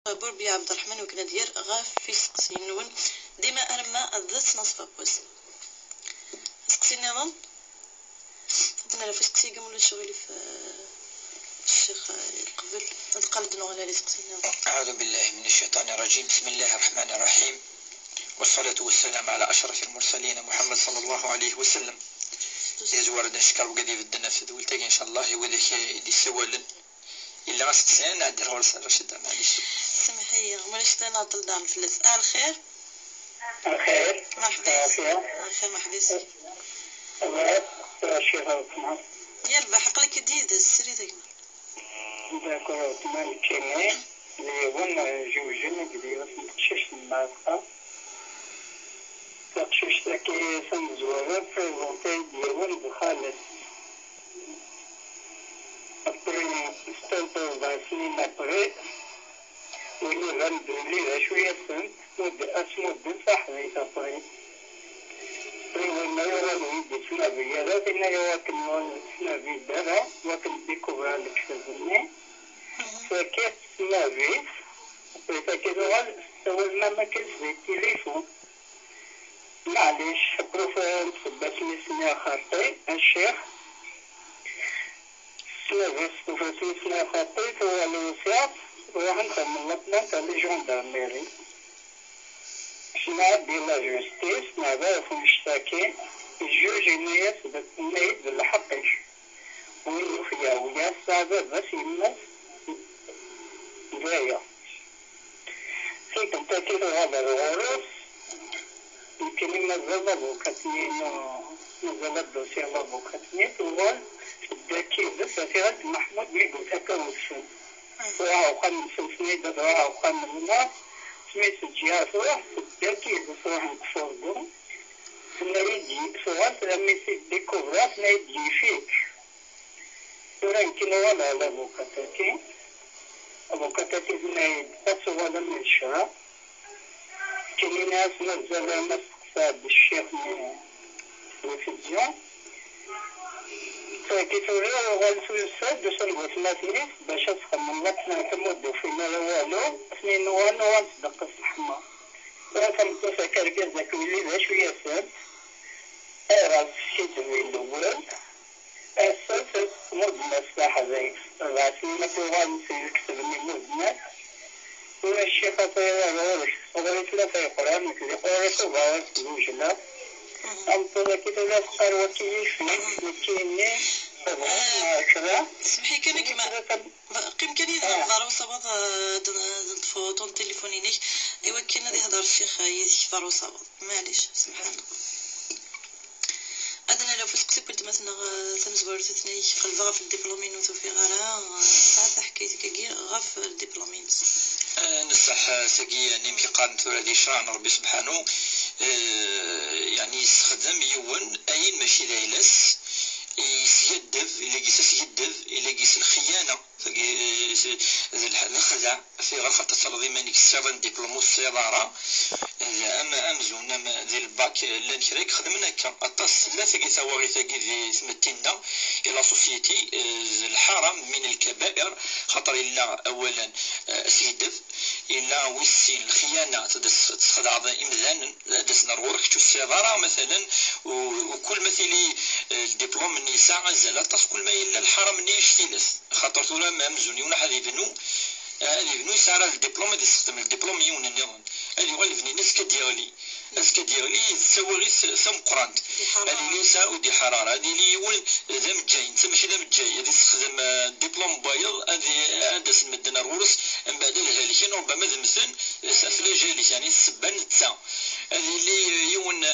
بربي عبد الرحمن وكنا ديال غاف في سقسينون ديما ارما الضت نصف بوس سقسينا نظن فدنا لا في سقسي قام ولا شغلي في الشيخ قبل نتقلد نغلا لي سقسينا. اعوذ بالله من الشيطان الرجيم. بسم الله الرحمن الرحيم، والصلاة والسلام على اشرف المرسلين محمد صلى الله عليه وسلم. يا زوار نشكر وقدي في الدنا في دولتك ان شاء الله وذاك يدي سوالن الا غاس تسان عاد رورس رشد معليش سمحي مانيش انا طل دام فلس الخير الخير مرحبا الخير مرحبا الله الشيخ عثمان يلا حق لك جديد السري ديما داك عثمان كيني اللي وانا جوجنا قدير نقشش المعرفة تقشش تاكي سنزورة بريزونتي ديالون بخالد après استنطر après واللي غندير شوية سنت مدة صاحبي après والله غادي يسمع بيا لكن يواكل نسمع بيه دابا واكل ديكوفر لك شازني فكيف تسمع بيه فكذا ما كنت في التليفون معليش بروفيل باسمي سميها خاطي الشيخ سميها خاطي هو الوسيط وغنكمل لك تاع لي جوندارميري شنو ديال لا جوستيس نعرف المشتكي الجوج الناس نايد بالحقيش ويوفيا ويا الصعبة بس يمس جاية فيك انت كيف هذا الغرس يمكن مازال بوكاتنين مازال الدوسي الله بوكاتنين هو الذكي بس في غد محمود بيقول تكوسن وراو خمس سنين وراو خمس سميت الجهاز واحد الذكي بصراحة نكفردو نايدي صوات لما يصير ديكوفرات نايدي فيك ولكن ولا على أبوكاتاتي نايد أسوأ لما الشرع كاين ناس نزل مسقسا بالشيخ من التلفزيون فكيتولي غنفلسات باش نقول ثلاثين باش تخمم لك نكملو فينا والو اثنين وانا نصدق الصحمة وكنت فاكر كذاك وليد شوية ساد راس شي تبين الأول أساس مدنة الساحة زي راسي ما تغنسي يكتبني مدنة ولا الشيخ طيرا غورش وغريت لا في القرآن مثل قرآن صغار زوجنا أمطلع كده لا فقر وكيف مكيني سمحي كان كما قيم كان يهضر وصباط دون تليفونينيك ايوا كان يهضر الشيخ يهضر وصباط معليش سبحان الله أدنى لو فسقسي بلد مثلا ثمزبور تثني خلفها في الدبلومين وثوفي غارها ساعة حكيت كي غاف الدبلومين نصح ثقي يعني بقارن ثورة دي شرعن ربي سبحانه يعني يستخدم يون أين ماشي دايلس يسيدف إلا قيس يدف إلا قيس الخيانة الخدع في غرفة التنظيم يكسرن دبلوم الصيدارة أما أمزون أما ذي الباك لان كريك خدمنا هكا أطاس لا ثقي ثواغي ثقي في سمتنا إلى سوسيتي الحرام من الكبائر خطر إلا أولا سيدف إلا ويسين الخيانة تخدع إمزان دس نرورك شو الصيدارة مثلا وكل مثلي الدبلوم النساء زال تص كل ما إلا الحرام نيش فيلس خاطر ثورة ما مزوني ولا حد يبنو هذه بنو يسارع الدبلوم اللي يستخدم الدبلوم يون النظام هذه هو اللي بني نسكا ديالي سواري ثم قرانت هذه ليسا ودي حرارة هذه اللي يون ذم جاي انت ماشي ذم جاي هذه تستخدم دبلوم بايض هذه داس المدنا رورس من بعد الهالكين ربما ذمثن سافلا جالس يعني السبان تسا هذه اللي يون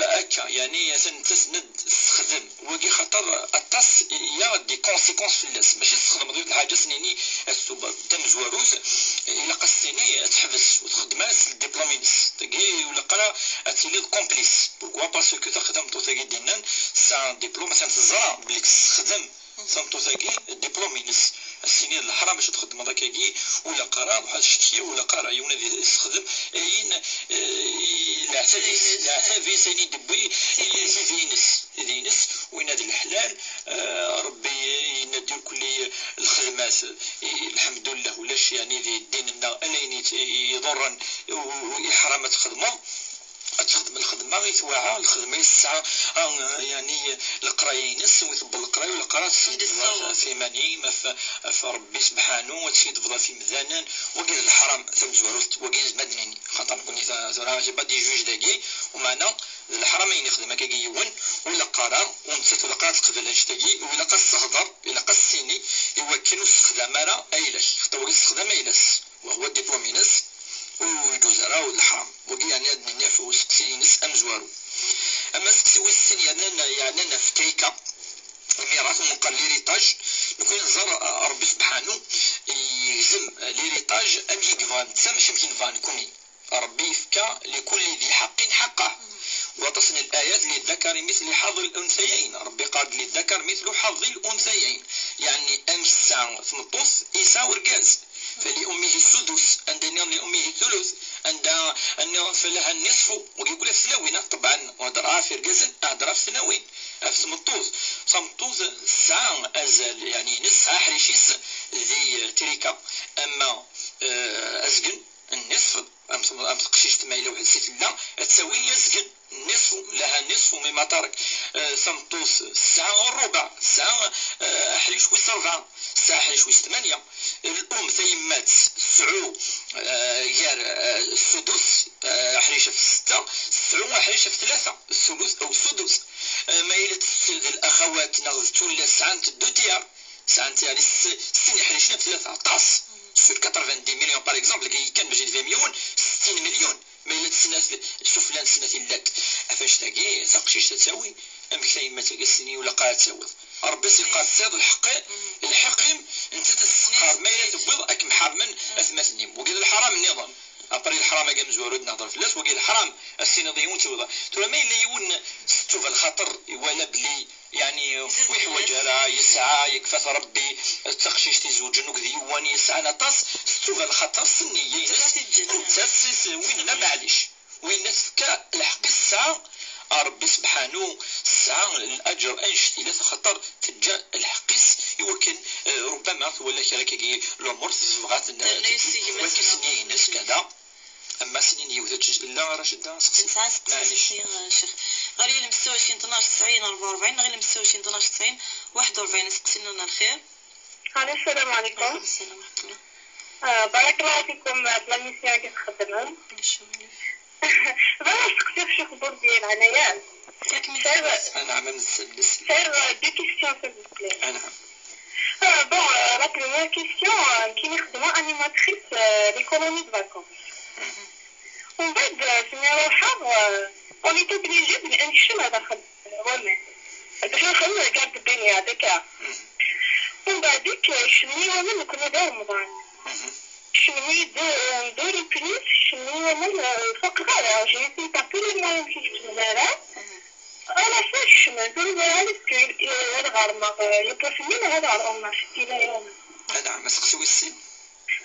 هكا يعني تسند تستخدم وكي خاطر الطاس يا دي كونسيكونس في الناس ماشي تستخدم غير الحاجه سنيني السوبر مزواروس إلا قصيني تحبس وتخدم الدبلومينس تاكي ولا قرا تولي كومبليس بوكوا باسكو تخدم تاكي دينان سان دبلوم مثلا تزرع بليك تخدم سان تاكي دبلومينس السنين الحرام باش تخدم هكاكي ولا قرا واحد الشتيه ولا قرا يونا يستخدم اين العفافيس اللي يدبي ينس وينادي الحلال. ربي ينادي كل الخدمات الحمد لله ولاش يعني في ديننا الين يضرن ويحرم تخدمه تخدم الخدمه يتواعى الخدمه الساعه يعني القرايه ينس ويثبل القرايه والقراءه في مني في ربي سبحانه وتفضل في مذانا وكاين الحرام ثم زوروت وكاين مدنين خاطر نكون زرا با دي جوج داكي ومعنا الحرامين يخدم هكا يون ولا قرا ونسيت ولا قرا تقبل هاشتاكي ولا قص خضر ولا قصيني يوكلوا استخدام راه ايلاش خطوه استخدام ايلاس وهو الدبلومينس ويدوزرا والحرام وكي يعني هاد الناس وسقسينس امزوارو اما سقسي وسن يعني نفتيكا الميراث المقال ليريتاج نكون نزار ربي سبحانه يهزم ليريتاج ام يكفان تسا ماشي يمكن فان كوني ربي يفكى لكل ذي حق حقه وتصل الآيات للذكر مثل حظ الأنثيين ربي قال للذكر مثل حظ الأنثيين يعني أمس ثمطوث إيسا ورقاز فلأمه السدس عندنا لأمه الثلث عندنا فلها النصف ويقول في ثلاوين طبعا وهضرها في رقاز هضرها في ثلاوين في ثمطوث ساعة أزال يعني نص حريشيس ذي تريكا أما أزقن النصف أم تقشيش تمايلة واحد السيف لا تساوي يزقن نصف لها نصف مما ترك ثمطوس الساعة والربع الساعة حريش ويس 4 الساعة حريش ويس 8 الأم ثيمات سعو غير السدس حريشة في 6 سعو حريشة في 3 الثلث أو السدس مايلة الأخوات نغزت ولا ساعة الدوتيار ساعة يعني السن حريشنا في 3 طاس sur 90 مليون باغ اكزومبل كان باش يدفع مليون 60 مليون ما الا السنات شوف لان السنات لات فاش تاكي ساقشيش تساوي امك ما تلقى السنين ولا قاعد تساوي ربي سيقاد صيد الحقيم انت تسقار ما الا تبوض اك محرمن اثمثنيم وقال الحرام النظام ابري الحرام كاع مزورود نهضر في الناس وقال الحرام السيناضيون توضا ترى ما الا يون ستوف الخطر ولا بلي يعني ويحوج راه يسعى يكفى ربي التقشيش تزوج نكذي وان يسعى نطاس ستوف الخطر سنيه تسس وين معليش وين تفكى الحق الساعه ربي سبحانه الساعه الاجر انشتي لا خطر تجا الحقيس يوكل ربما ولا كي الامور تبغات وكيسني الناس كذا اما سنين يوثج لا راشد معليش شيخ غير المستوى 12 90 44 غير المستوى 12 90 41 سقسينا لنا الخير. السلام عليكم. السلام ورحمه الله. بارك الله فيكم بلا ميسيون كي تخدموا. بغا نسقسيك شي خبر ديال عنايا. انا عم نسلس. سير دي كيسيون s'il vous plaît. نعم. Bon, la première question, qui est animatrice des colonies de vacances. En fait, on est obligé d'enchaîner هذا الخدمة. باش نخلو قاعد الدنيا هذاك. ومن بعديك شنو من كنا داو رمضان. شنو دور البليس شنو من الفقراء جاي تاكل ما يمشيش تمارا. أنا فاش نقول لك هذا غرمة يبرفنين هذا على أمنا شتي لا يوم. أنا ما سقسيو السن.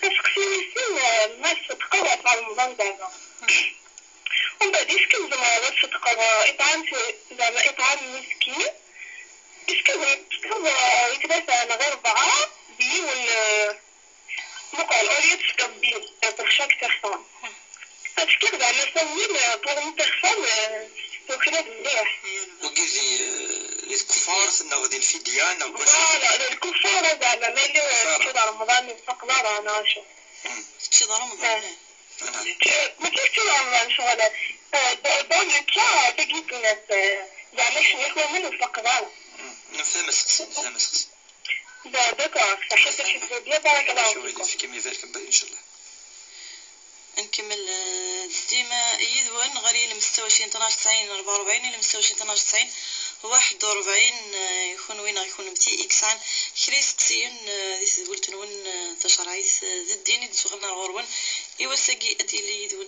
سقسيو السن الناس تقوى على رمضان دابا. ومن بعد يسكن زعما تقوى زعما إطعام مسكين. يسكن يتباس أنا غير 4 بيون مقال أوليت سكبين pour chaque personne. تفكير زعما سمين pour une personne وكذا مليح. وكيفي للكفار ناخذ الفدية ناخذ. لا الكفار زعما ما اللي كذا رمضان يستقبل أنا شو. كذا رمضان. ما كيف كذا رمضان شو هذا. دون الكا تجيب الناس زعما شو ياخذ منه استقبال. نفهم السقسي. دكتور صحتك شكرا بيا بارك الله فيك. شو كمية ذلك إن شاء الله. نكمل ديما يذون غير المستوى 12 90 44 المستوى 12 90 41 يكون وين يكون بتي اكسان خريس قسيون ذي قلت نون تشرعيث ذي الدين دي سوغنا غورون ايوا ساقي ديالي يدون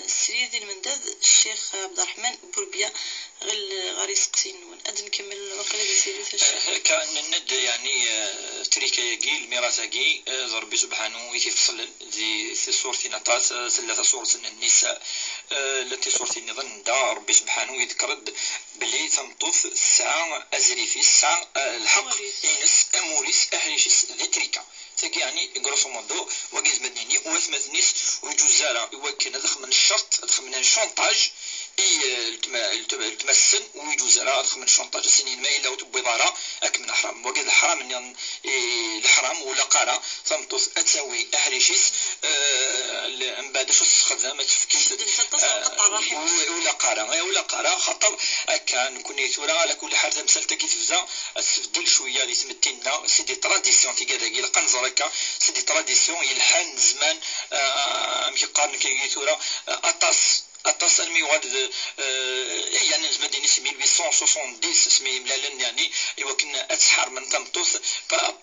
السرير ديال المنداد الشيخ عبد الرحمن بوربيا غير يسقسي نون اد نكمل واقيلا ديال سيريت الشيخ كان الند يعني تريكاياكي الميراثاكي ربي سبحانه يفصل دي سورتي نطاس ثلاثه سورة النساء التي سورتي نظن دا ربي سبحانه يذكر بلي تمطوف الساعه ازريفي الساعه الحق ينس اموريس احريشيس ذي تريكا تاكي يعني غروسو مودو وكيز مدنيني وثمثنيس وجوزارا يوكن هذا من الشرط هذا من الشونطاج التمسن ويجوزارا هذا من الشونطاج سنين ما الا وتبيضارا اك من الحرام وكيز الحرام من الحرام ولا قارا تمطوس اتساوي احريشيس من بعد شو خدامه تفكيس ولا قارا خاطر كان كوني ثورا على كل حال مسالتك تفزا السفدل شويه اللي سمتينا سيدي تراديسيون تيكاداكي القنزر هكا سيدي تراديسيون يلحان زمان ماشي قارن كي ثورا اطاس الميواد يعني زمديني 1870 سمي ملالن يعني يمكن اتسحر من تمطوس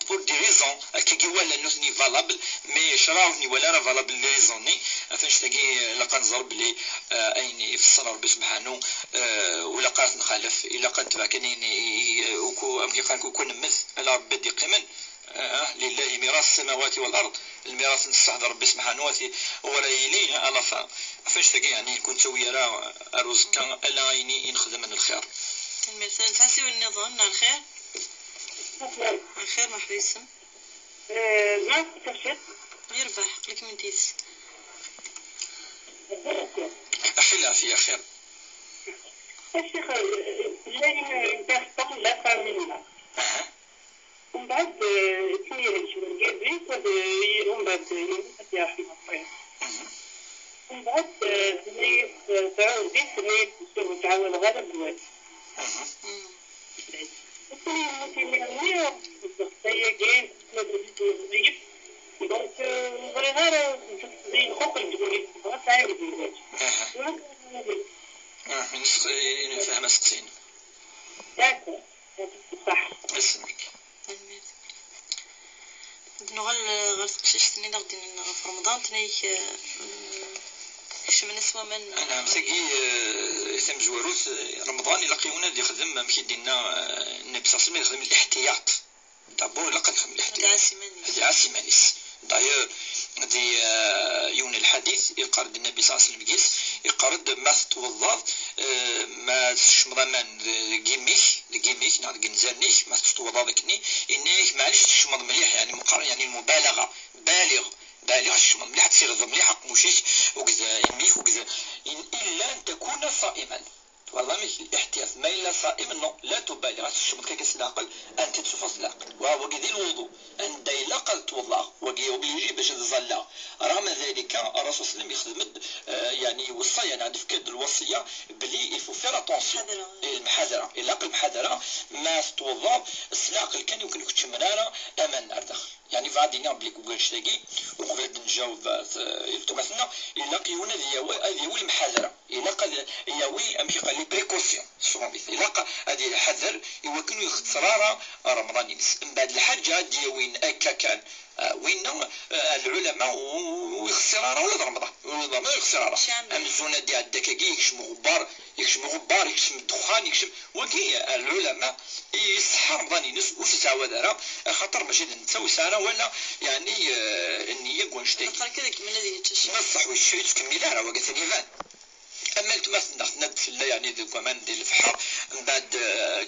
بور دي ريزون كي ولا نوثني فالابل مي شراوني ولا راه فالابل لي ريزوني فاش تلاقي لقنزر بلي ايني في الصلاه ربي سبحانه ولا قالت نخالف الا قد تبع كاين وكو كون نمث على ربي دي قيمن لله ميراث السماوات والارض الميراث نستحضر ربي سبحانه ورايلي على فاش تلاقي يعني كنت سوي راه الرزق الا عيني نخدم من الخير المثال تحسي النظام على الخير على الخير ما حريسم ما تفشل يربح لك من ديس اخي العافيه خير الشيخ لا ينتهي لا فاهمين ومن بعد تميل الجبل جابريت ومن بعد يا أخي مطير ومن بعد تعاود بيت اللي تعاون غدا بواد هي جاي نضيف دونك نبغي غير زي الخوخ الجبلي بغات تعاود الزواج فاهمه سقسين داكو صح اسمك غير تقشيش تني غادي في رمضان تني من اسوا من انا مسكي ثم زواروت رمضان يلاقيونا اللي يخدم ماشي دينا النبي صلى الله عليه وسلم يخدم الاحتياط دابور لقد يخدم الاحتياط هذه عاسمانيس داير دي يون الحديث يقرد النبي صلى الله عليه وسلم يقرد ما توظف ما تشمضمان جيميك نعم جنزانيش ما توظف ذكني انك معليش تشمض مليح يعني مقارنه يعني المبالغه بالغ الشمض مليح تصير مليح مشيش وكذا يميك وكذا الا ان تكون صائما والله ماشي الاحتياط ما الا صائم لا تبالغ الشمض كيكس العقل ان تتصفص العقل وهو كذي الوضوء ان دايلا قد توضا ويجي باش تظل رغم ذلك الرسول صلى الله عليه وسلم يخدم يعني وصى يعني عند فكاد الوصيه بلي يفو فير اتونسيون المحاذره العقل المحاذره ما توضا العقل كان يمكن تشمراره امان اردخ يعني فادينا بلي كوكاش تاكي وقبل نجاوب مثلا الا قيونا هذه هو المحاذره الا قال ياوي امشي قال لي بريكوسيون الا هذه حذر يمكن يختصرارا رمضان ينس من بعد الحاجه دي وين اكا كان وين العلماء ويخسرارا ولا رمضان ولا ما يخسرارا ام الزونه دي الدكاكي يكشم غبار يكشم الدخان يكشم وكي العلماء يصحى رمضان ينس وتساوى دارا خاطر ماشي نتساوي ساره ولا يعني النيه كونشتي قال كذا من الذي يتشى نصح والشيء تكمل راه وقت ثاني اما تمثل ند في الله يعني ذو كمان ديال الفحر من بعد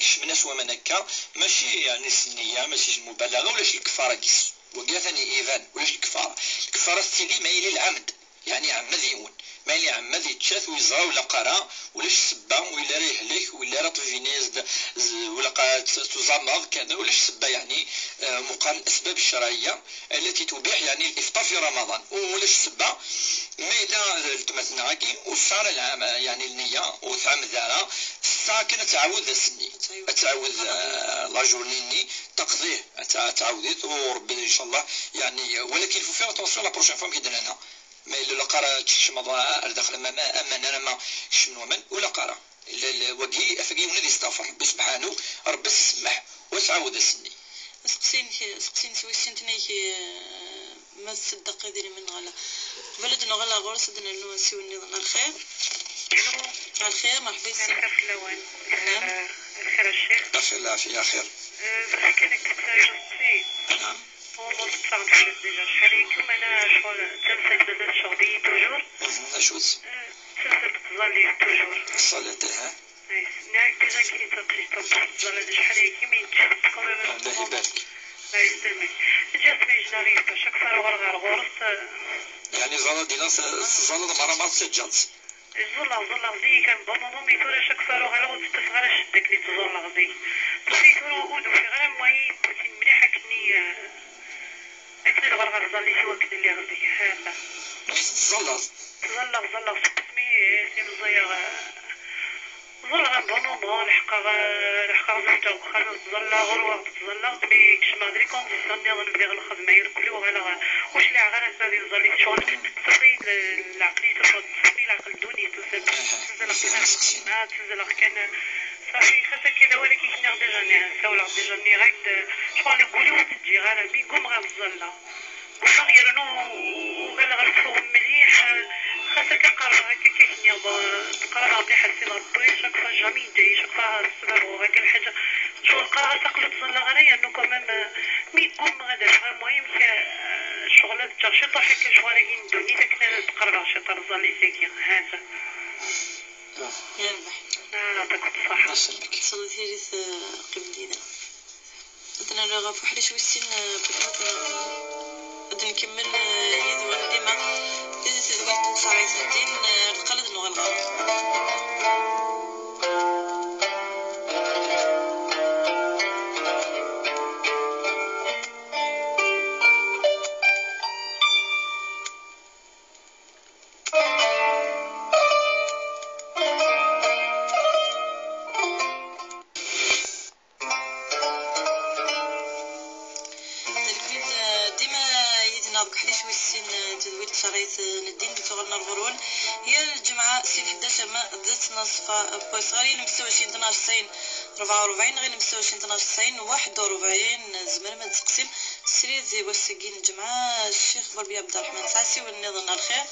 كشمنا سوا من هكا ماشي يعني السنيه ماشي المبالغه ولا شي الكفاره كيس وكا ثاني ايفان ولا شي الكفاره ستيلي ما يلي العمد يعني عمد يون ما يلي عمد يتشاث ويزرا ولا قرا ولا شي سبه ولا ريح لك ولا راه فينيز ولا تزمض كذا ولا شي سبه يعني مقارن الاسباب الشرعيه التي تبيح يعني الافطار في رمضان ولا شي سبه ما إذا تمثلنا هاكي وصار يعني النية وثعم ذارا ساكن تعود السني تعود لا جورنيني تقضيه تعودت وربي إن شاء الله يعني ولكن في اتونسيون لا بروشين فوا كيدير لنا ما إلا قرا تشمض داخل أما أنا ما شنو من ولا قرا وكي أفقي ونادي استغفر ربي سبحانه ربي السمح وتعود السني سقسين سوي سنتني ما تصدق ديري من غلا بلد نغلا غورس دنا نو نسيو النظام الخير. الخير مرحبا يسلمك. الخير في الاوان. نعم. الخير الشيخ. بخير العافية خير. باش كانك تساجدتي. نعم. والله تصعب على ديجا شحال يكون انا شغل تمسك بزاف شغلي توجور. اشوت. تمسك تظلي توجور. الصلاة ها. نعم ديجا كي تقلي تظل شحال يكون من تشوف كمان. الله يبارك. الله يسلمك. جات مي جناريف باش اكثر غير غورس. يعني زالا دينا زالا مرة ما تسجلت. زولا غزي كان بابا ميتورا شاك فارو غالا تفغال شدك لي تزولا غزي ميتورا ودو في غير موي بوتين مليحة كني اكن الغرغر زالي سوا كن اللي غزي هالا زالا سقسمي سيم زيا زولا بونومون لحقا زوجتا وخالو تزلا غروة تزلا مي كش ما دري كونديسيون نظن بدي الخدمة يركلو غالا واش اللي غالا تبادي زالي شغل تصفي العقلية تصفي العقل دوني تزلق كان صافي خاصة كذا ولكن كنا ديجا نساولها ديجا ني غايد شغل نقولو تجي غالا مي قوم غا الزلا قوم غيرنو غالا غنفوق مليح خاصة كنقرب هكا كيكني تقرب مليح السي ربي شاك فوا جامي جاي شاك فوا السبب وهكا الحاجة شغل قرا تقلب تزلا غنايا انو كمان مي قوم غادا المهم شغلات تشطح هكا شغل كاين دوني داك تقرب شطر زالي ساكي هذا يربح. يعطيك الصحة. يسلمك. صلي ثالث قبل دينا. بدنا نلغى فوحدة شوي السن بدنا نكمل يدوان ديما إذا تدويت صاري سنتين القلد نغلغى. حداش ويسين تدويت شريط ندين بتغنى الغرون هي الجمعة سين 11 ما ذات نصفة بويس غير المستوى 12 سين 44 غير المستوى 12 سين 41 زمر ما تقسيم سريد زي وساقين الجمعة الشيخ بربي عبد الرحمن ساسي والنظام الخير.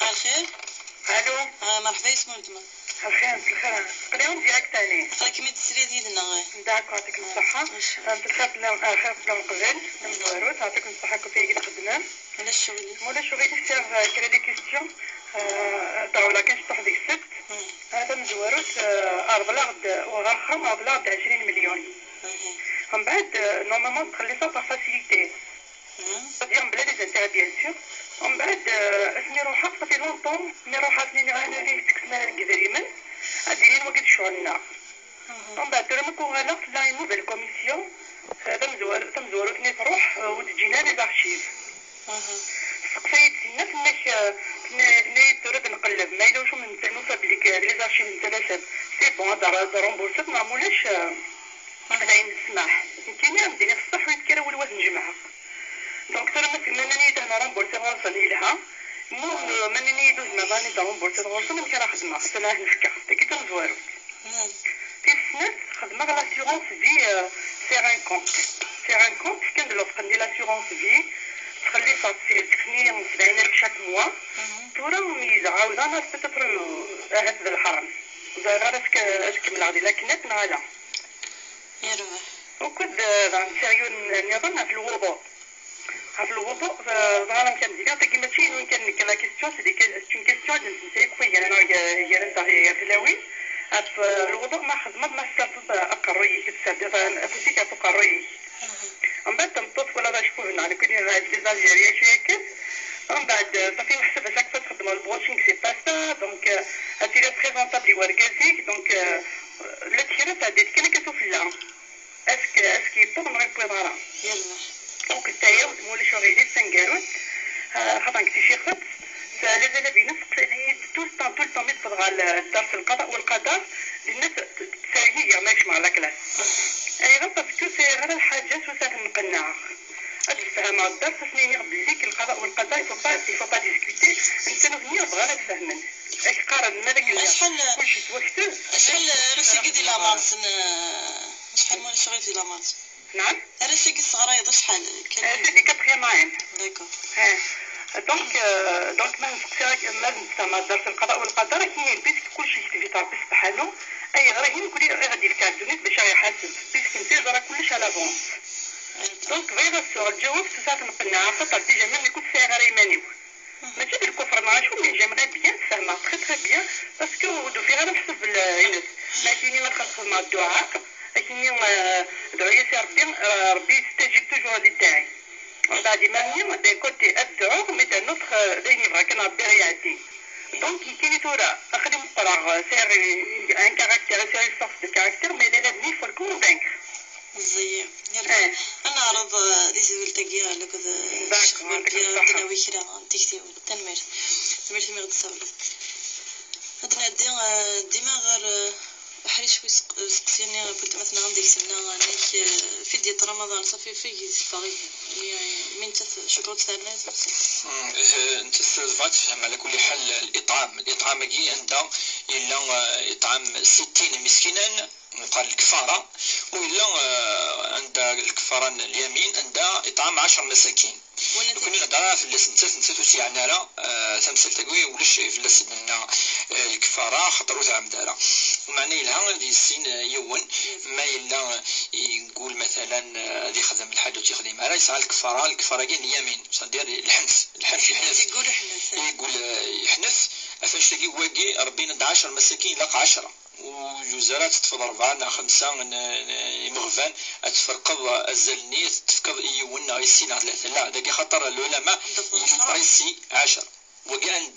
الخير. الو. مرحبا اسمو نتما. الخير قريون ديالك تاني خلي كمية السريد يدنا غير. داكو يعطيك الصحة. تخاف لهم قبل المواروث يعطيكم الصحة كيف هي خدمة. على الشغل. مولا شغلي سير كرا دي كيستيون طاولة كنشطح ديك السبت هذا مزواروث أربلاغد وغرخم أربلاغد 20 مليون. من بعد نورمالمون تخليصها باغ فاسيليتي. ديال بلا لي زانتيغ بيان سور. ومن بعد اسمي روحها صافي لونطون مي روحها سنين غانا لي تكسمها الكدريمن اديرين وقت شغلنا. ومن بعد رمكو غانا في لا نوفيل كوميسيون هذا مزواروث ني تروح وتجينا لي زارشيف. سقسيت الناس كنا يدرب نقلب ما يلوشو من نوصل ليك لي زارشيف نتلاشى سي بون هذا رومبورسات ما عمولاش العين السماح كاينه مدينه في الصح ويتكرا والواد نجمعها دونك ترى مانني دهنا رومبورسي غنصلي لها مو مانني دوز مباني دا رومبورسي غنصلي من كرا خدمه حتى انا نفكر كي تنزوارو في السنات خدمه لاسيغونس في سير ان كونت كندير ندير لاسيغونس في تخلي صافي تكني 70,000 شاك موا تورا مميزه عاود انا ستتر هاد الحرم زعما تكمل غادي لكن نالا يربح وكنت سيريو نظن في الوضوء زعما كندير عطيك ماشي وين كان لا كيستيون سي دي كيستيون نسيك خويا انا يا نتا فلاوي في الوضوء ما خدمه ما استرد اقري كتسد فوسيك اقري من بعد تنطط ولا باش كون على كل هاد لي زالجيريا شويه كيف من بعد صافي نحسب هذاك فاش تخدم البواشينغ سي با سا دونك هادي لا بريزونطابل وركازيك دونك لا تيرات هادي كان كتوفلا اسكي بوغ نغي بويضارا يلا وكتايا ودمولي شغيلي سنقاروت خاطر كنتي شي خط فلازال بينفس يعني طول الطون يتفرغ على درس القضاء والقدر للناس تسالي ماكش مع لا كلاس اي غير باسكو سي غير الحاجات وساعات نقنعها تفهم الدرس سنين بليك القضاء والقدر يفو با ديسكوتي انت نغني بغا تفهمن اش قارن مالك كلشي توكتل شحال راسي قدي لا مارس شحال مولي شغل في لا مارس نعم راسي قد صغيره شحال هادي كتخيم معايا داكور. دونك ما نسقسي ما زعما درس القضاء والقدر كاين بيسك كلشي يكتفي ربي سبحانه اي غير نقولي غادي لك الدنيا باش يحاسب بيسك انت راه كلش على فونس. دونك فيغا السؤال الجواب ساعات نقنع خاطر ديجا ملي كنت ساعه غير يمانيو ماشي ديال الكفر نعرفو مي جيمري بيان تفهمها تري بيان باسكو ودو فيها غير نحسب الناس ما كاينين نخلص مع الدعاء كاينين دعاء سي ربي يستجيب توجور هادي تاعي ومن بعد ما دي كوتي ادعو مي دا نوتخ دايني بغا كان ربي غيعدي دونك كاين تورا اخدم قرا سير ان كاركتير سير فورس دو كاركتير مي لا لازم يفو كونفينكر زين انا عرض ديزي تاقيا على كذا شغل بيا دناوي كرا تيكتي تنمر تمرتي مي غتصاوب هادنا ديما غير حريش سقسيني قلت مثلا عندك سنة نيك في ديال رمضان صافي في صغير من شروط ثانية انت استفدت تفهم على كل حال الاطعام كي عندها الا اطعام 60 مسكينا مقابل الكفاره وإلا عند الكفاره اليمين عندها اطعام 10 مساكين كنا نهضر في اللاس نتا يعني راه تمثل تقوي ولاش في اللاس من الكفاره خاطر تعمد دارا ومعنى لها هذه السين يون ما الا يقول مثلا اللي خدم الحاجه تيخدم راه يسعى الكفاره كاين اليمين صدير الحنث يقول يحنث فاش تجي واقي ربي 10 مساكين لقى 10 وجزرات تفضل 4 5 مغفان تفرقض الزلنية تفقد يونا يسينا 3 لا داك خطر العلماء يبريسي 10 وكان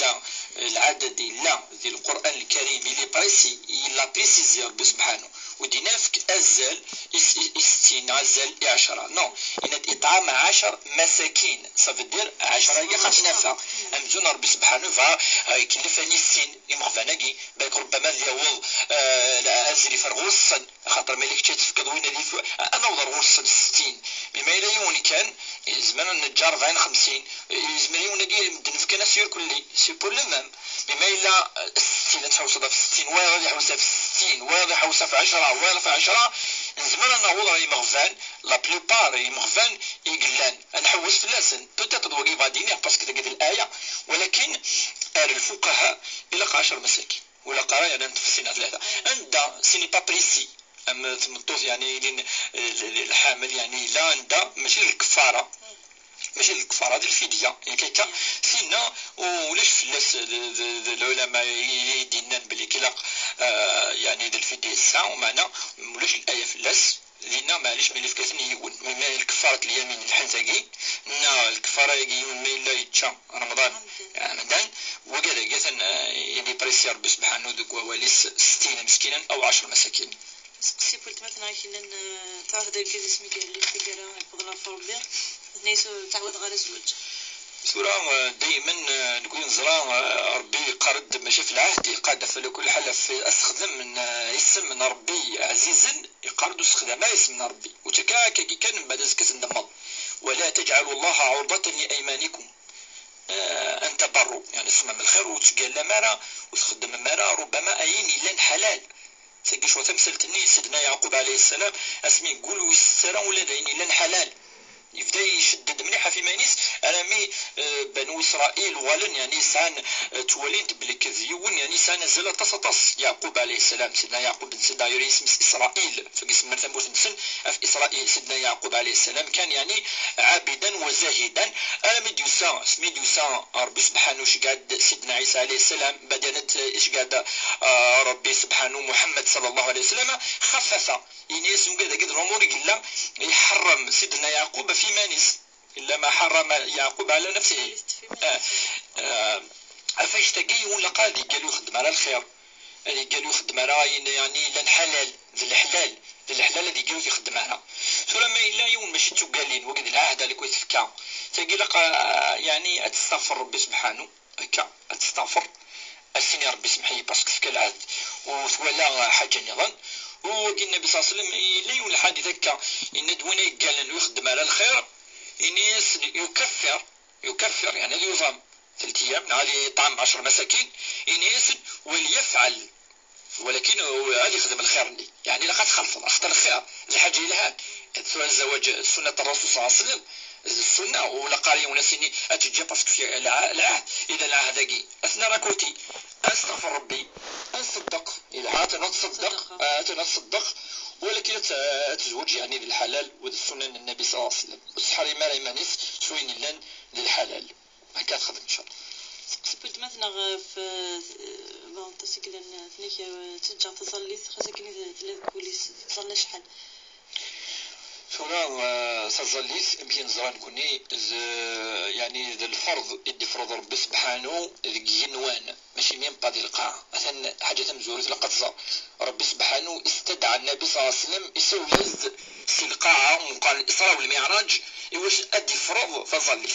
العدد لا ذي القرآن الكريم اللي بريسي لا بريسيزي ربي سبحانه ودينا فيك أزل استنازل 10 نو إن إطعام 10 مساكين صافدير 10 هي خمسة أمزون ربي سبحانه فا كلفني السين يمغفناكي بالك ربما اليوم أزري فرغوصا خاطر مالك تفقد وين اللي أنا وضر غوصا 60 بما إلا يوني كان زمان النجار 20 50 زمان يوني كي مدن في كناسير كلي سي بور لو ميم بما إلا 60 تحوصها في 60 واحد يحوصها في 60 واحد يحوصها في 10 واحد في 10 زمان أنا وضر يمغفان لا بلوبار يمغفان يقلان أنا حوس في اللسن بوتيتر دوكي غاديني باسكو تقد الآية ولكن الفقهاء إلا 10 مساكين ولا قرايه انا نتفسينا 3 عند سيني با بريسي ام تمطوف يعني الحامل يعني لا عند ماشي الكفاره ماشي الكفاره ديال الفديه يعني كيكا سينا ولاش فلاس العلماء يدينا بلي كلا يعني ديال الفديه الساعه ومعنا ولاش الايه فلاس لينا معليش ملي فكاتني يقول ما الكفاره اليمين الحنتاكي نا الكفاره يقول ما الا يتشا رمضان وقال قالت يعني بريسي ربي سبحانه ذوك وليس 60 مسكينا او 10 مساكين سي قلت مثلا كاين تعرف داك الجسم ديال اللي تيقرا يفضل فربي نيسو تعود غير الزواج سورة دائما نقول نزرا ربي قرد ماشي في العهد يقاد في كل حال في استخدم من اسم من ربي عزيزا يقرد استخدام اسم من ربي وتكا كي كان بعد زكاة الدماغ ولا تجعلوا الله عرضة لأيمانكم أن تبروا يعني اسمع من الخير وتقال مرة وتخدم مرة ربما أين إلا حلال تلقى شو تمثلتني سيدنا يعقوب عليه السلام اسمي يقولوا السلام ولا داين إلا حلال يبدا يشدد مليحه في مانيس رامي بنو اسرائيل ولن يعني سان توليت بلك ذيون يعني سان زل تصطص يعقوب عليه السلام سيدنا يعقوب بن سيدنا يوريس اسرائيل في قسم مرتبه نسن في اسرائيل سيدنا يعقوب عليه السلام كان يعني عابدا وزاهدا رامي ديوسا سمي ديوسا ربي سبحانه شقاد سيدنا عيسى عليه السلام بدانت شقاد ربي سبحانه محمد صلى الله عليه وسلم خفف يعني اسمه كذا قد الامور قال يحرم سيدنا يعقوب في مانيس إلا ما حرم يعقوب على نفسه فاش تقي ولا قاضي قالوا يخدم على الخير اللي قالوا يخدم على يعني لن حلال الحلال اللي قالوا يخدم على سورة ما إلا يوم ماشي تقالين وقد العهد اللي كويس فكا تقي لك يعني أتستغفر ربي سبحانه هكا أتستغفر السني ربي سمحي باسكو فكا العهد ولا حاجة نظن وقال النبي صلى الله عليه وسلم لا يوم الحادث هكا إن دوينا قال انه يخدم على الخير إنيس يكفر يعني يظام 3 أيام على طعام 10 مساكين إنيس وليفعل ولكن هذا يخدم الخير لي يعني لقد خلف اختار الخير الحاجة إلى هذا الزواج سنة الرسول صلى الله عليه وسلم السنه ولا قاري ولا سيني اتجي باسكو في العهد اذا العهد كي اثنا راكوتي استغفر ربي اصدق الى تنصدق تنصدق ولكن تزوج يعني بالحلال والسنن النبي صلى الله عليه وسلم وتحري ما لا يمانيس شوين لان للحلال هكا تخدم ان شاء الله. سبت مثلا في بون تسكل ثنيك ترجع تصلي خاصك ثلاث كوليس تصلي شحال شونا تظليت يمكن زران كوني يعني ذا الفرض يدي فرض ربي سبحانه ذيك ينوان ماشي ميم بادي القاع مثلا حاجة تمزورة لقد زار ربي سبحانه استدعى النبي صلى الله عليه وسلم يسوز في القاعة وقال الإسراء والمعراج واش أدي فرض فظليت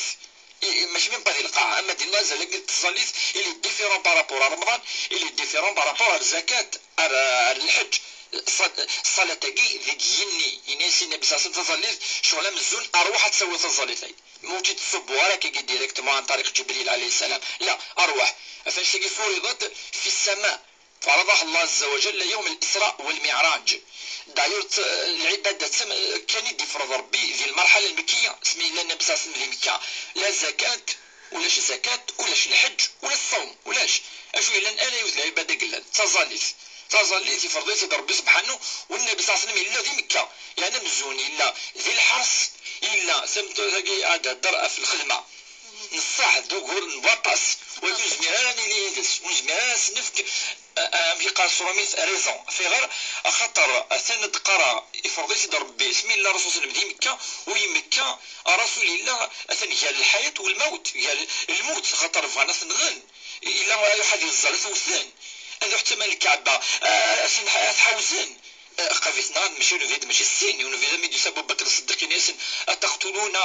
ماشي ميم بادي القاعة اما دي الله زال تظليت اللي ديفيرون بارابور رمضان اللي ديفيرون بارابور الزكاة على الحج الصلاة تاكي ذيك يني ينسي النبي صلى الله عليه وسلم تظليت شغلة مزون أروح تسوي تظليت موتي تصبوا راك كي ديريكتومون عن طريق جبريل عليه السلام لا أروح فاش تاكي فرضت في السماء فرضها الله عز وجل يوم الإسراء والمعراج داير العبادة كان يدي فرض ربي ذي المرحلة المكية اسمي الله النبي صلى الله عليه وسلم في مكة لا زكاة ولاش زكاة ولاش الحج ولا الصوم ولاش اشو إلا أنا يوز العبادة قلت تظليتي فرضيتي ربي سبحانه والنبي صلى الله عليه وسلم إلا ذي مكة يعني مزون إلا ذي الحرس إلا سمتو تاكي عاد درء في الخدمة نصح دوكور نبطس ويجوز ميراني لي يدس وزميران سنفك في قاصروميس ريزون في غير خاطر سند قرا فرضيتي ربي بسم الله الرسول صلى الله عليه وسلم مكة ويمكة رسول الله اثني هي الحياة والموت هي الموت خاطر فانا سنغن إلا يحد الزلط وثان هذا احتمال الكعبة أسن حوزن قفزنا ماشي نفيد ماشي السين ونفيد ميدي سبب بكر الصديق ياسن أتقتلون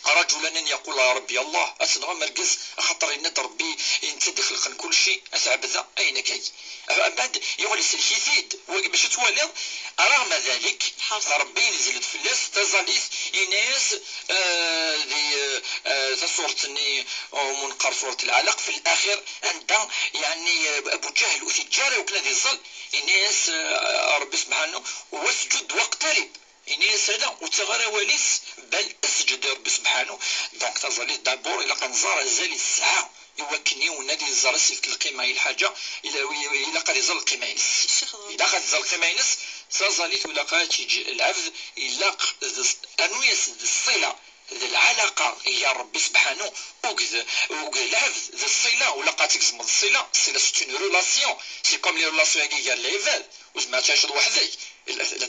رجلا أن يقول يا ربي الله أسنغ مركز خاطر إن ربي ينتدي خلقا كل شيء أسعبذا أين كي بعد يولي سلكيثيد باش توالي رغم ذلك ربي ينزل في الناس تزاليث يناس ذي تصورتني منقر صورة العلق في الآخر عند يعني أبو جهل وثجاري وكلا ذي الظل يناس ربي سبحانه واسجد واقترب يناس هذا وتغرى وليس بل اسجد ربي سبحانه دونك تزاليث دابور إلا كنزار زالي الساعة يوكني ونادي الزرسي في القيمة هي الحاجة إلا قد يزال القيمة ينس إذا قد يزال القيمة ينس تزاليث ولا قد يجي العبد إلا أنو يسد الصلة ذي العلاقة هي ربي سبحانه وكذا العبد ذي الصلة ولا قد تقسم الصلة سي اون ريلاسيون سي كوم لي ريلاسيون كي قال ليفال وما تعيش لوحدك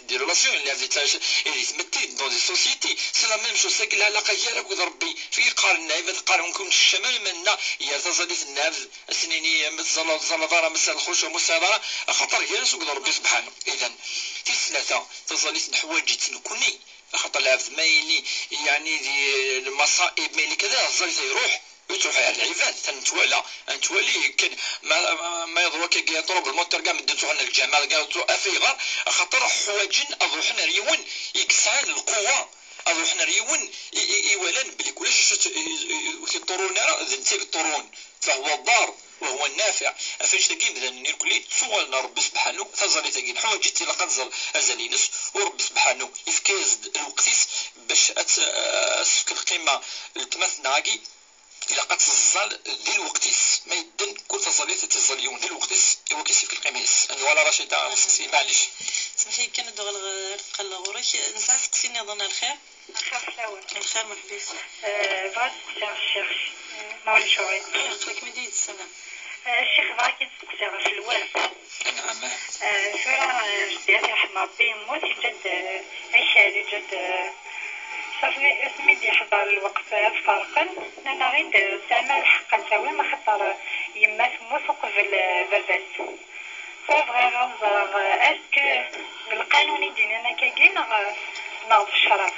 دي ريلاسيون اللي تعيش اللي تمثل دون دي سوسيتي سي لا ميم شوز ساك العلاقة هي ربي ربي في قارن عباد قارن نكون الشمال منا هي تزاليث النافذ سنيني مثل زلطارة مثل الخوش ومسادرة خاطر هي سوق ربي سبحانه إذا في الثلاثة تزاليث الحوايج تنكوني خاطر العبد ما يلي يعني دي المصائب ما يلي كذا الزلط يروح تروح على العباد تنتوالي كان ما يضرك كي يضرب الموتر كاع مدن تروح للجمال كاع تروح في غار خاطر حوايجن اضوحنا ريون يكسعان القوه اضوحنا ريون يولان بلي كلش يطرون ذنتي الطرون فهو الضار وهو النافع فاش تلقي بدا نير كلي سوالنا ربي سبحانه تزالي تلقي الحوايج تي قنزل ازالينس وربي سبحانه يفكاز الوقتيس باش اسك القيمه التمثناكي إلا قد تزال ذي الوقتيس ما يدن كل تصاليث تزاليون ذي الوقتيس هو كيسيف في القميص أنا ولا رشيدة وسكسي معليش سمحي كان دوغ القلة غورك نسعى سكسيني أظن الخير الخير محبيس بغيت نسقسي الشيخ مولي شوعي خوك مديد السلام الشيخ بغيت نسقسي في الوالد نعم فورا جدياتي رحمة ربي يموت جد عشالي جد صافي اسمي يحضر الوقت فرقا انا غير زعما الحق نساوي ما خاطر يما تموت وقبل باباس فبغي نزرغ اسكو القانون يدينا انا كاين ناض الشرع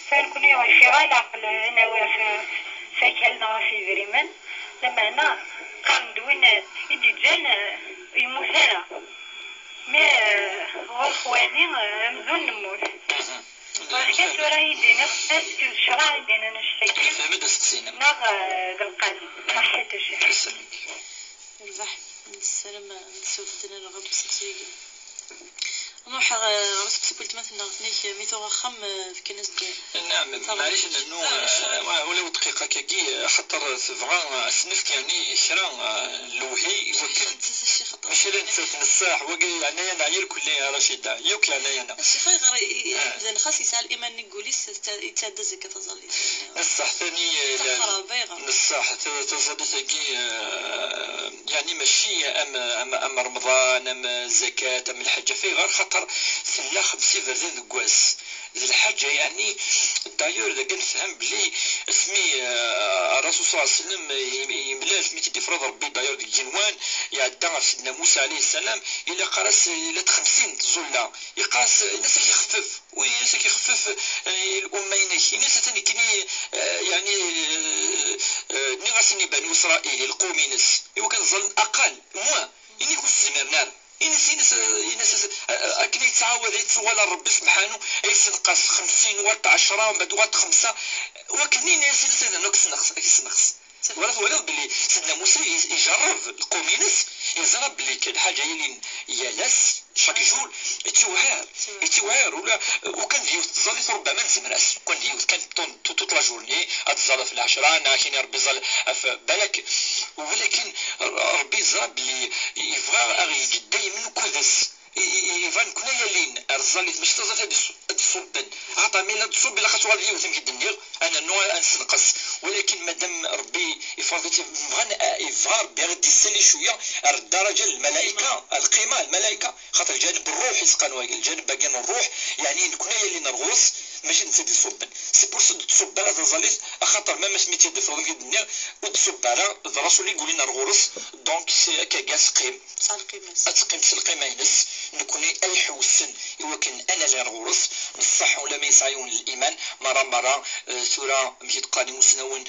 فنكون في غاية العقل انا واقف ساكلنا في بريمان لما انا قندوين يدي جان يموت انا مي غير خواني مزون نموت وحكيت وراه يدينا اسكو الشرع يدينا نشتكي فهمت السكسينة ناغ القانون ما حيت شي البحث السلام نسوف دنا الغد سكسيكي نروح راسك سبلت مثلا ثنيك ميثو خم في كنز نعم معليش لانه ولو دقيقه كي خاطر تبغى اسنفك يعني شرا لوهي وكن ماشي لا نصاح وقال يعني انا عير كلي رشيد يوك يعني انا الشيخ غير زين خاص يسال ايمان نقوليس يتدز كتظلي نصح ثاني نصح تظلي يعني ماشي ام رمضان ام زكاه ام الحجه في غير خاطر سلا 50 فرزان دكواس الحاجه يعني دايور اذا كنفهم بلي اسمي الرسول صلى الله عليه وسلم يملا سميتي تفرض ربي دايور ديك جنوان يعدى سيدنا موسى عليه السلام الا قرص الا 50 زله يقاس الناس كيخفف والناس كيخفف الامين الناس ثاني كني يعني ني غاسني بنو اسرائيل القوم ناس ايوا كنظن اقل موا اني كنت زمرنار ينس اكني تعاود يتسوال ربي سبحانه يسنقص 50 وات 10 بعد وات 5 وكني ناس نقص ولا بلي سيدنا موسى يجرب القومينس يجرب بلي كان حاجه اللي يالاس شاك جول يتوهر ولا وكان ديوت تزالي ربما نزمراس كان ديوت كان توت لا جورني اتزال في العشرة ناكين ربي زال بالك ولكن ربي زرب بلي يبغى اغي دايما كودس يفان كنا يلين ارزاليت مش تزال هاد الصبن عطا ميلا تصب الا خاطر غادي يوتم كيدير انا نوع انسنقص ولكن مادام ربي يفرضتي بغا ربي غادي يسالي شويه الدرجه الملائكه القيمه الملائكه خاطر الجانب الروح يسقن واقل الجانب باقي الروح يعني كنا يلي نرغوص ماشي نسدي صبن سي بور سو تصب على تزاليت خاطر ما سميتي دفرض كيدير وتصب على الرسول يقول لنا الغرس دونك سي كاس قيم تقيم القيمه ينس نكوني الحوسن يوكن انا لا نغرس بصح ولا ما يسعيون الايمان مرة سوره مشيت قاني مسنون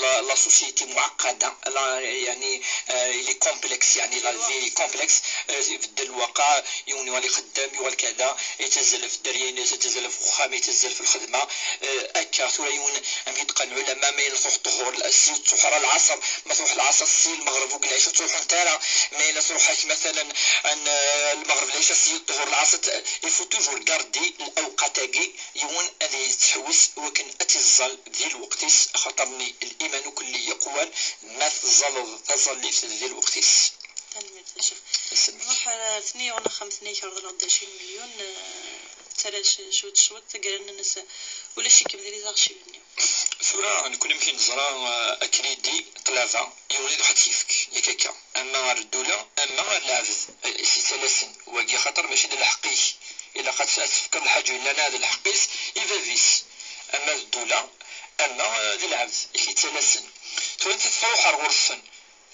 لا سوسيتي معقده لا يعني لي كومبلكس يعني لا في كومبلكس في الواقع يوني ولي خدام يوال كذا يتزلف الدريين يتزلف وخام يتزلف الخدمه اكا سوره يون مشيت قان العلماء ما يلصح الطهور الاسي تروح العصر ما تروح العصر السي المغرب وكلاش تروح نتاعها ما يلا تروح مثلا ان المغرب ليش السي الظهر العصر يفو توجور غاردي الاوقات تاعي يون هذه تحوس ولكن اتزال ديال الوقتيس خاطرني الايمان كلي يقوان ما تظل في ديال الوقتيس نروح على 2.5 مليون تلاش شوت تقرن الناس ولا شي كيما ديري زارشيفني ثورة نكون يمكن نزرع أكريدي طلافة يولد واحد كيفك ياكاكا أما الدولة أما العبد سي ثلاثين واقي خاطر ماشي د الحقيش إلا قد تفكر الحاجة إلا أنا د الحقيس يفافيس أما الدولة أما د العبد سي ثلاثين ثورة تتفروح على الغرفن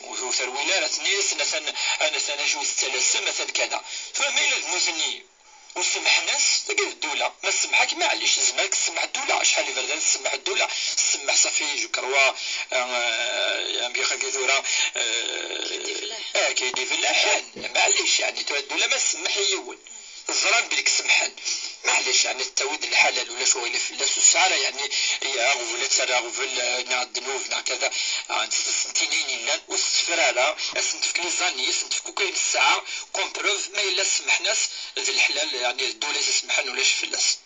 وثرويلا ناس أنا ثنا جوز ثلاثين مثلا كذا ثورة ما إلا المثني وسمح ناس تلقى الدولة ما سمحك معليش زمانك تسمح الدولة شحال اللي بردان تسمح الدولة تسمح صافي جو كروا بيخا كثورة كيدي فلاحان معليش يعني تو الدولة ما سمح يول الزران بليك سمحان معليش يعني التويد الحلال ولا شو اللي فلاس السعرة يعني ولا تسرع وفل نعد نوف نع كذا سنتينين إلا والسفرالة اسنتفك لي زاني اسنتفكو كاين الساعة كومبروف ما إلا سمح ناس ذي الحلال يعني الدولة تسمحن ولاش فلاس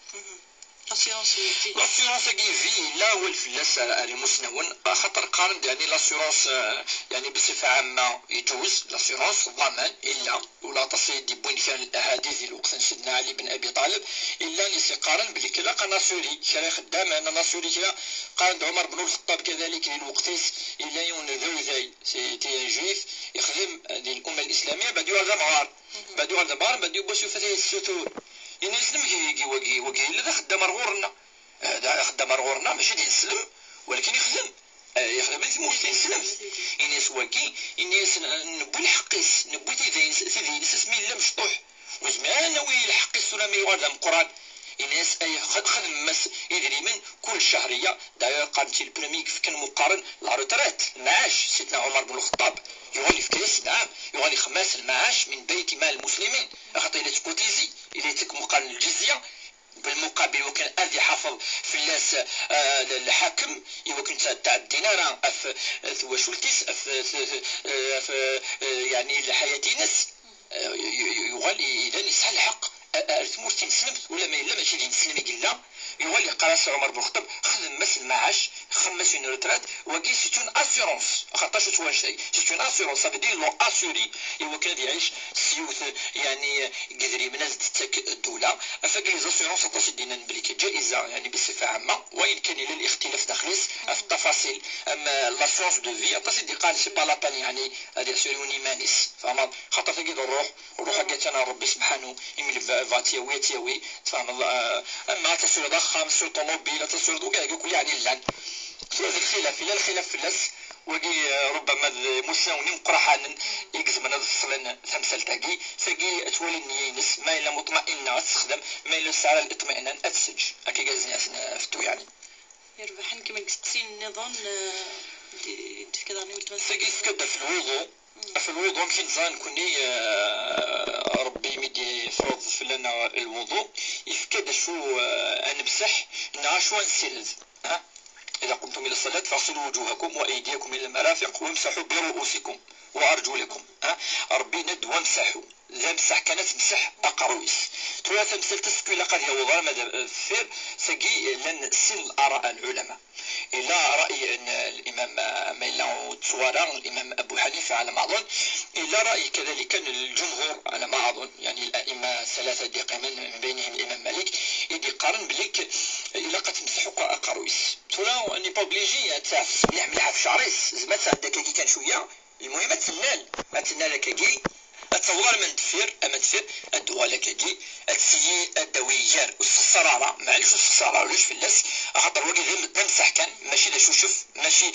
لاسيورونس كيفي لا هو الفلاس على مسنون خاطر قارن يعني لاسيورونس يعني بصفة عامة يجوز لاسيورونس الضمان إلا ولا تصيد دي بوين كان الأحاديث الوقت سيدنا علي بن أبي طالب إلا نسي قارن بلي كذا قناصوري كلا خدام أنا ناصوري كذا قارن عمر بن الخطاب كذلك للوقتيس إلا يون ذوي ذي تي جويف يخدم الأمة الإسلامية بعد يوالد مغار بعد يوالد مغار بعد يبوس يفتح السطور يعني يسلم كي وكي لا خدام رغورنا هذا خدام رغورنا ماشي يسلم ولكن يخدم انت موجود يسلم الناس واكي الناس نبو الحقيس نبو تيدين اسمي لا مشطوح وزمان وي الحقيس ولا ما يوالد القران الناس اي خدم مس يدري من كل شهريه داير قامتي البريمي كان مقارن لا روتريت المعاش سيدنا عمر بن الخطاب يغالي في كاس نعم يغالي خماس المعاش من بيت مال المسلمين خاطر الى تكوتيزي الى تك مقارن الجزيه بالمقابل وكان أذي حافظ فلاس الحاكم يمكن تاع الدينار اف وشولتيس اف يعني لحياتي ناس يغالي اذا يسهل الحق ثمورتي نسلمت ولا ما الا ماشي اللي نسلم قلنا يولي قراص عمر بن الخطاب خدم مس المعاش خمس اون روترات وكي سي اون اسيورونس خاطر شو توان شيء سي اون اسيورونس سافي دير لو اسوري ايوا كان يعيش سيوث يعني قدري من تتك الدوله فكاين لي زاسيورونس تصدينا بليك جائزه يعني بصفه عامه وان كان الى الاختلاف داخليس في التفاصيل اما لاسيونس دو في تصدي قال سي با لابان يعني هذه اسيروني مانيس فما خاطر تلقى الروح قالت انا ربي سبحانه يملي فاتيوي تفهم اما تصير ضخم تصير طوموبيل تصير دوكا كل يعني اللان تصير الخلاف لا الخلاف في الناس وقي ربما مساوني مقرحان يجزم انا الصلن ثمثل تاقي فقي تولي النينس ما الا مطمئنه تخدم ما الا سعر الاطمئنان اتسج هكا قازني اسنا فتو يعني يربح كما قلتي النظام كذا فقي فكدا في الوضوء مشي نزان كوني ربي يمدي فرض في لنا الوضوء يفكد شو نمسح نعاشو نسلذ إذا قمتم إلى الصلاة فاغسلوا وجوهكم وأيديكم إلى المرافق وامسحوا برؤوسكم وأرجلكم ربي ند وامسحوا ذا مسح كانت مسح أقرويس ثلاثة مثل تسكي لقد يوضع ماذا فير سقي لن سن آراء العلماء إلى رأي أن الإمام ميلان تسوارا الإمام أبو حنيفة على ما أظن إلى رأي كذلك الجمهور على ما أظن يعني الأئمة ثلاثة دقيقة من بينهم الإمام مالك يدي قارن بليك إلا قد تمسحوا أقرويس تلا أني بوبليجي تعرف مليح في شعريس زعما عندك كي كان شوية المهم تنال كي التصور من دفير اما دفير الدواء لكاكي السيي الدويجار والصرارة معليش الصرارة ولاش في الناس خاطر واقي غير تمسح كان ماشي لا شوشف ماشي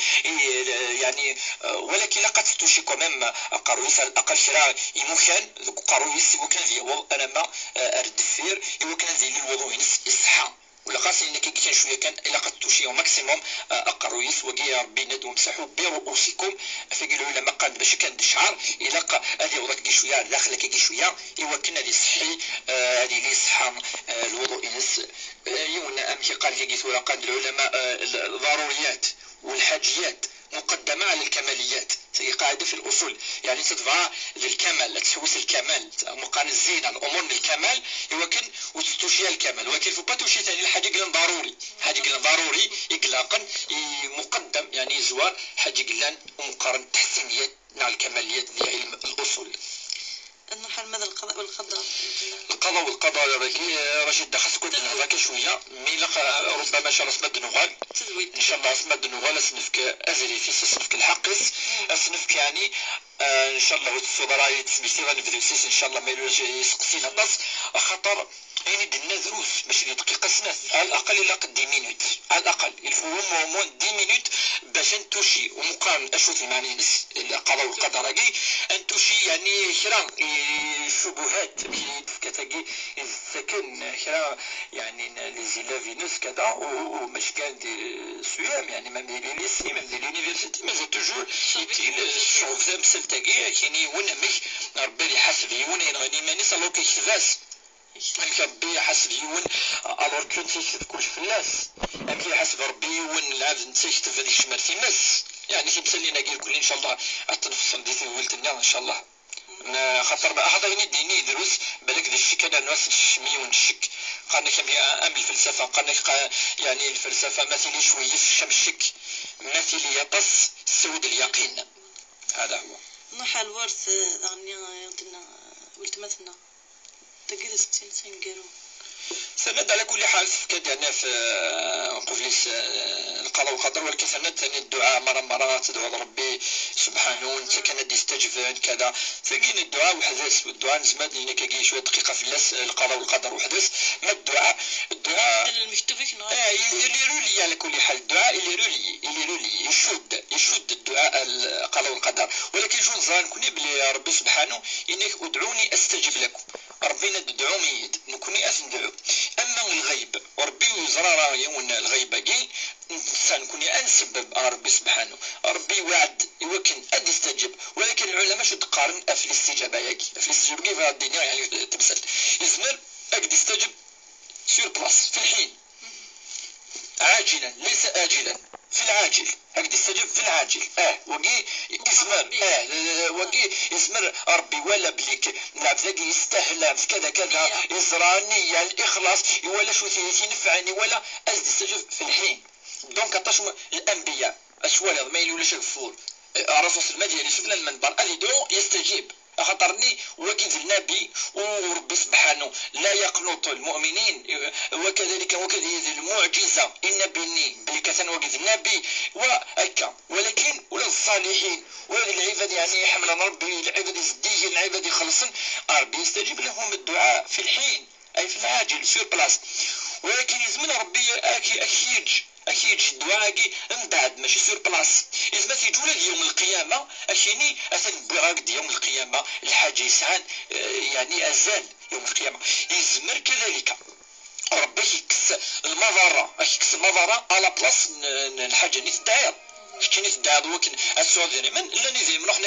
يعني ولكن لا قد توشي كوميم قرويس على الاقل شرا يمكن ذوك قرويس يمكن ديال انا ما الدفير يمكن ديال الوضوء يصحى ولا خاص انك كي شويه كان الا قد توشي ماكسيموم اقرويس وكي ربي ندو مسحوا برؤوسكم فقال العلماء قال باش كان الشعر الا هذه وضعك كي شويه داخله كي شويه ايوا كنا اللي صحي هذه اللي صحى الوضوء ينس يونا امشي قال كي ثورا قال العلماء الضروريات والحاجيات مقدمة على الكماليات هي قاعدة في الأصول يعني تدفع للكمال تحوس الكمال مقارن الزينة الأمور للكمال يمكن وتتوشي الكمال ولكن فبا توشي ثاني الحاجة قلنا ضروري حاجة قلنا ضروري إطلاقا مقدم يعني زوار حاجة قلنا مقارن تحسينيات مع الكماليات لعلم الأصول نحن ماذا القضاء والقدر القضاء والقدر رشيد دخل كنت هذاك شويه مي ربما شاء الله سمد نغال ان شاء الله سمد نغال سنفك ازري في سنفك الحقس سنفك يعني ان شاء الله الصدراء يتسميتي غنبداو ان شاء الله ما يسقسينا طاس خاطر يعني دنا دروس باش دقيقه سنه على الاقل الا قد 10 مينوت على الاقل الفو موان 10 مينوت باش نتوشي ومقارن اشوف معني القضاء والقدر كي نتوشي يعني شرا شبهات كتاكي سكن شرا يعني لي زيلافينوس كذا ومش كان دي سويام يعني ميم دي ليسي ميم دي لونيفرسيتي مازال توجور الشغل ذا مسل تاكي كايني ونا مش ربي يحسب يونا ينغني ماني صالو كيشفاس أمشي ربي حسب يون ألور كنت تكتب كلش في الناس أمشي حسب ربي يون العبد نتكتب هذيك الشمال في الناس يعني كيمثل لينا كاع الكل إن شاء الله التنفس ديتي ولتنا إن شاء الله خاطر ما أحد يديني دروس بالك ذا الشك أنا ناس الشمي ونشك قالنا كم أم الفلسفة قالنا يعني الفلسفة مثلي شوية الشمشك مثلي يطس سود اليقين هذا هو نحى الورث أغنية يضنا ولتمثلنا تقدر تنقرو سند على كل حال كدعنا في قفليس القضاء والقدر ولكن سند ثاني الدعاء مرة تدعو ربي سبحانه انت كان يستجب كذا فقين الدعاء وحدث والدعاء نزمد لنا كي شويه دقيقه في اللاس القضاء والقدر وحدث ما الدعاء المكتوبك يلي على كل حال الدعاء يلي يشد الدعاء القضاء والقدر ولكن شو نظن كوني بلي ربي سبحانه انك ادعوني استجب لكم ربنا تدعو ميت نكوني ندعو اما الغيب وربي يزرى راهي ونا الغيبه كي سنكوني انسبب ربي سبحانه ربي وعد يمكن اد يستجب ولكن العلماء شو تقارن في الاستجابه ياكي في الاستجابه كيف الدنيا يعني تمثل يزمر اقد يستجب سور بلاص في الحين عاجلا ليس اجلا في العاجل، هكذا يستجب في العاجل. وكي يزمر وكي يزمر ربي ولا بليك العبد يستاهل في كذا كذا يزراني الاخلاص ولا شو ينفعني ولا ازد يستجب في الحين. دونك عطاش الانبياء اشوال ما يوليش غفور الرسول صلى الله عليه وسلم شفنا المنبر اللي دو يستجيب خاطرني وكيد النبي وربي سبحانه لا يقنط المؤمنين وكذلك المعجزه ان بني بلي كان وكيد النبي وهكا، ولكن ولا الصالحين ولا العباد يعني يحملون ربي العباد يزديين العباد يخلصن ربي يستجيب لهم الدعاء في الحين اي في العاجل سور بلاص. ولكن يزمن ربي اكيد الدعاء من بعد ماشي سور بلاص. إذا تيجونا يوم القيامة أكيني أثن براك يوم القيامة الحاجة يسعان يعني أزال يوم القيامة يزمر كذلك ربي يكس المضرة على بلاص الحاجة اللي تدعي كي تدعي ولكن السؤال ديالي من لا نزيم نروح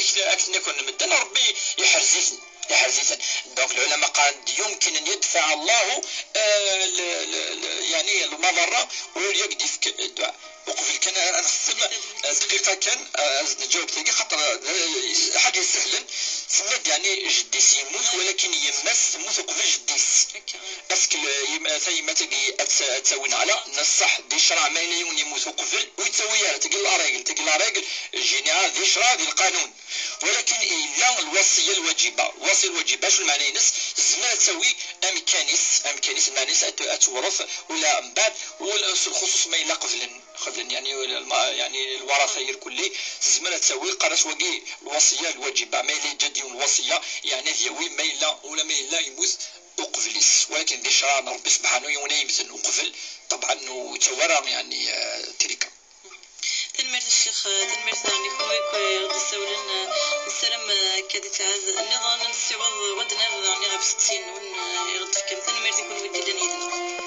نكون نمدن ربي يحرزيتني. دونك العلماء قال يمكن ان يدفع الله يعني المضرة ويقضي في الدعاء. وقبل كان انا خصم دقيقه كان نجاوب ثاني خاطر حاجه سهلا سمات يعني جديس يموت ولكن يمس تموت قبل جديس باسكو ثيما تقي تسوين على نصح دي شرع ما يموت قبل ويتسوي تقي لا رجل جينيرال دي شرع دي القانون. ولكن الا الوصيه الواجبه شو المعنى ينس زمان تسوي امكانيس المعنى اتورث ولا من بعد والخصوص ما الا قبل يعني الوراثه هي الكلي زمان تسوي قراش وكي الوصيه الواجبه ما الا جدي الوصيه يعني دياوي ما الا يموت وقفليس. ولكن دي شرع ربي سبحانه يونا يمثل وقفل طبعا وتورى يعني تريكا. تنمرت الشيخ تنمرت يعني كويك غدسولن نسلم كادي تعز نظام نستيوض ودنا يعني غف 60 ون يغدف كم تنمرت يكون ودي لنيدنا.